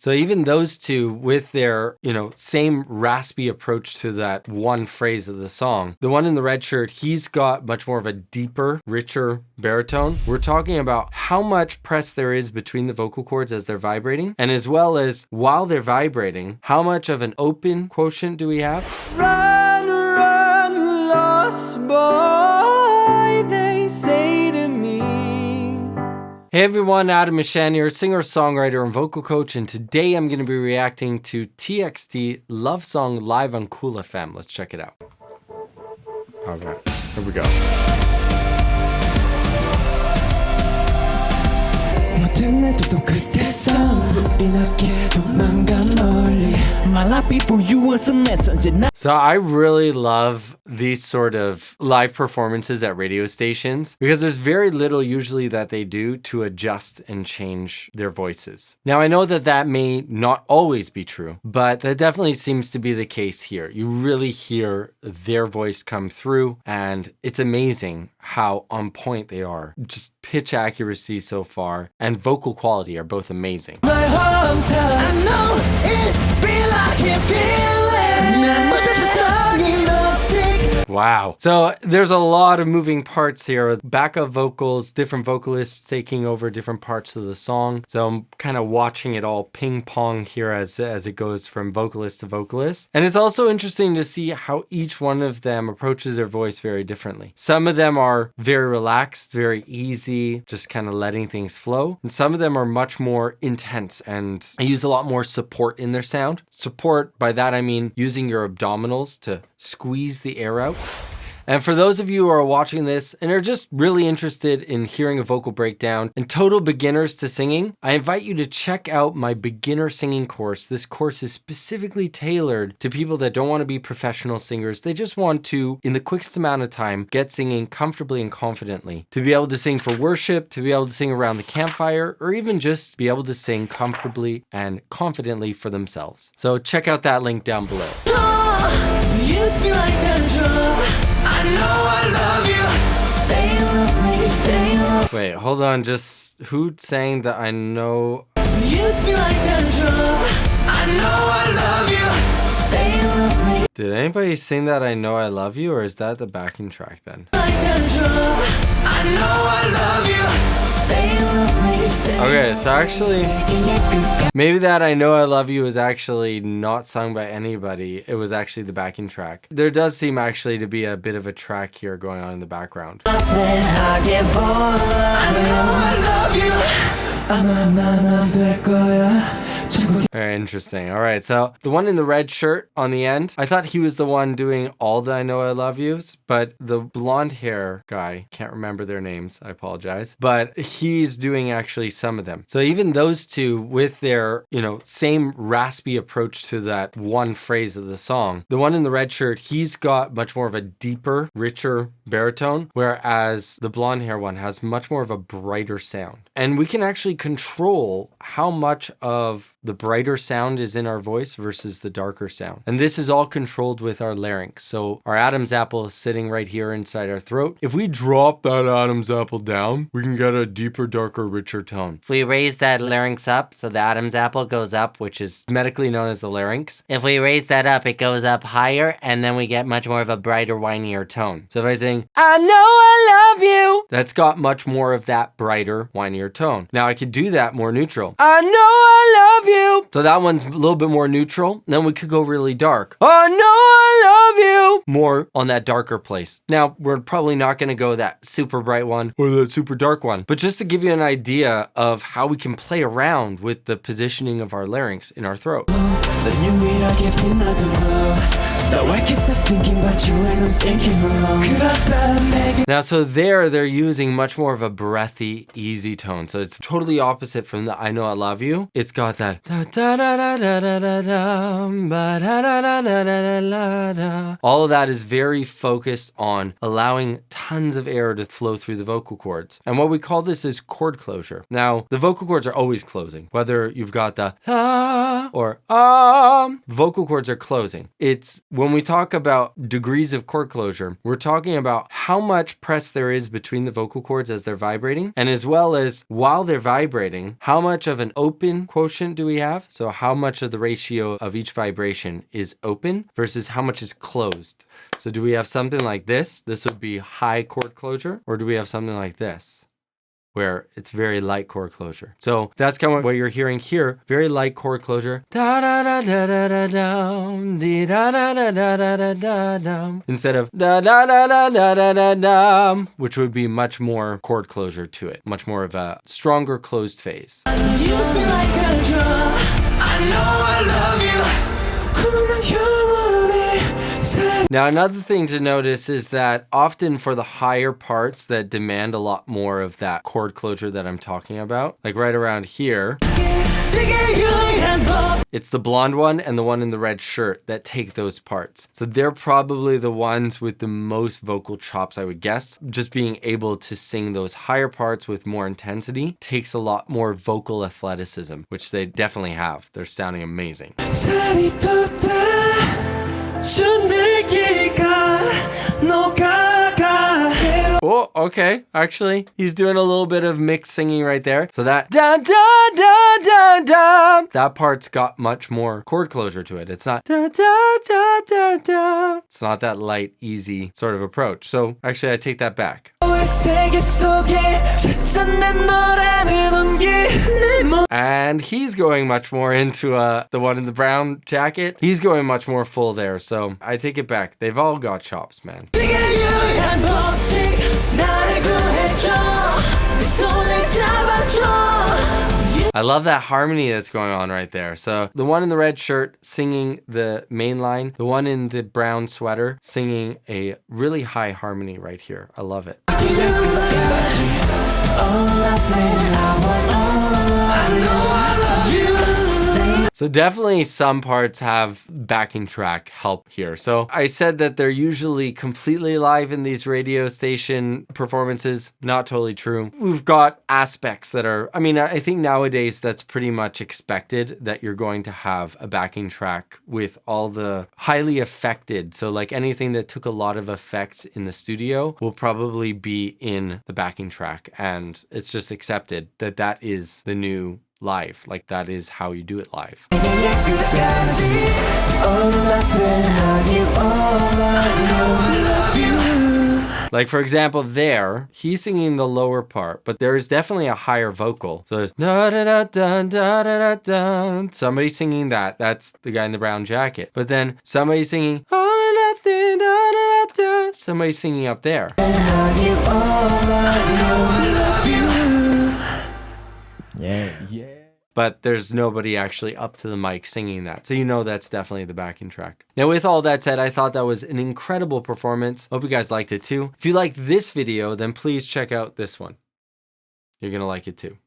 So even those two with their, same raspy approach to that one phrase of the song, the one in the red shirt, he's got much more of a deeper, richer baritone. We're talking about how much press there is between the vocal cords as they're vibrating, and as well as while they're vibrating, how much of an open quotient do we have? Run, run, lost boy, they say to me. Hey everyone, Adam Mishan here, singer, songwriter, and vocal coach, and today I'm going to be reacting to TXT Love Song live on Cool FM. Let's check it out. Okay, here we go. So I really love these sort of live performances at radio stations because there's very little usually that they do to adjust and change their voices. Now I know that that may not always be true, but that definitely seems to be the case here. You really hear their voice come through, and it's amazing how on point they are. Just pitch accuracy so far and vocal quality are both amazing. My hometown, I know it's real, I can feel it. Wow. So there's a lot of moving parts here. Backup vocals, different vocalists taking over different parts of the song. So I'm kind of watching it all ping pong here as it goes from vocalist to vocalist. And it's also interesting to see how each one of them approaches their voice very differently. Some of them are very relaxed, very easy, just kind of letting things flow. And some of them are much more intense and use a lot more support in their sound. Support, by that I mean using your abdominals to squeeze the air out. And for those of you who are watching this and are just really interested in hearing a vocal breakdown and total beginners to singing, I invite you to check out my beginner singing course. This course is specifically tailored to people that don't want to be professional singers. They just want to, in the quickest amount of time, get singing comfortably and confidently. To be able to sing for worship, to be able to sing around the campfire, or even just be able to sing comfortably and confidently for themselves. So check out that link down below. Use me like a drum. I know I love you. Say you love me, say you love me. Wait, hold on, just who's saying that I know? Use me like a drum. I know I love you. Say you love me. Did anybody sing that I know I love you, or is that the backing track then? Like a drum. I know I love you. Say you love me. Okay, so actually, maybe that I know I love you is actually not sung by anybody. It was actually the backing track. There does seem actually to be a bit of a track here going on in the background. Very interesting. All right, so the one in the red shirt on the end, I thought he was the one doing all the I know I love yous, but the blonde hair guy, can't remember their names, I apologize, but he's doing actually some of them. So even those two with their, same raspy approach to that one phrase of the song, the one in the red shirt, he's got much more of a deeper, richer baritone, whereas the blonde hair one has much more of a brighter sound. And we can actually control how much of the brighter sound is in our voice versus the darker sound. And this is all controlled with our larynx. So our Adam's apple is sitting right here inside our throat. If we drop that Adam's apple down, we can get a deeper, darker, richer tone. If we raise that larynx up, so the Adam's apple goes up, which is medically known as the larynx. If we raise that up, it goes up higher, and then we get much more of a brighter, whinier tone. So if I sing, I know I love you, that's got much more of that brighter, whinier tone. Now I could do that more neutral. I know I love you. So that one's a little bit more neutral. Then we could go really dark. I know I love you. More on that darker place. Now, we're probably not going to go that super bright one or that super dark one, but just to give you an idea of how we can play around with the positioning of our larynx in our throat. Now, so they're using much more of a breathy, easy tone. So it's totally opposite from the I know I love you. It's got that da da da da da da da da ba da da da da da da da. All of that is very focused on allowing tons of air to flow through the vocal cords. And what we call this is chord closure. Now, the vocal cords are always closing. Whether you've got the ah or vocal cords are closing. It's when we talk about degrees of chord closure, we're talking about how much press there is between the vocal cords as they're vibrating, and as well as while they're vibrating, how much of an open quotient do we have? So how much of the ratio of each vibration is open versus how much is closed. So do we have something like this? This would be high chord closure, or do we have something like this, where it's very light chord closure? So that's kind of what you're hearing here. Very light chord closure. Da da da da da da dum, dee da da da da da da da dum. Instead of da da da da da da da dum, which would be much more chord closure to it. Much more of a stronger closed phase. Use me like a drug. I know I love you. Now, another thing to notice is that often for the higher parts that demand a lot more of that chord closure that I'm talking about, like right around here, it's the blonde one and the one in the red shirt that take those parts. So they're probably the ones with the most vocal chops, I would guess. Just being able to sing those higher parts with more intensity takes a lot more vocal athleticism, which they definitely have. They're sounding amazing. Oh, okay. Actually, he's doing a little bit of mixed singing right there. So that da da da da da, that part's got much more chord closure to it. It's not da da da da da. It's not that light, easy sort of approach. So actually, I take that back. And he's going much more into the one in the brown jacket. He's going much more full there. So I take it back. They've all got chops, man. I love that harmony that's going on right there. So the one in the red shirt singing the main line, the one in the brown sweater singing a really high harmony right here. I love it. So definitely some parts have backing track help here. So I said that they're usually completely live in these radio station performances. Not totally true. We've got aspects that are, I mean, I think nowadays that's pretty much expected that you're going to have a backing track with all the highly affected. So like anything that took a lot of effects in the studio will probably be in the backing track. And it's just accepted that that is the new live. Like that is how you do it live. Like for example there, he's singing the lower part, but there is definitely a higher vocal. So there's da da da da da da da. Somebody singing that. That's the guy in the brown jacket. But then somebody singing all or nothing, da da da da. Somebody singing up there. Yeah. But there's nobody actually up to the mic singing that. So you know that's definitely the backing track. Now with all that said, I thought that was an incredible performance. Hope you guys liked it too. If you liked this video, then please check out this one. You're gonna like it too.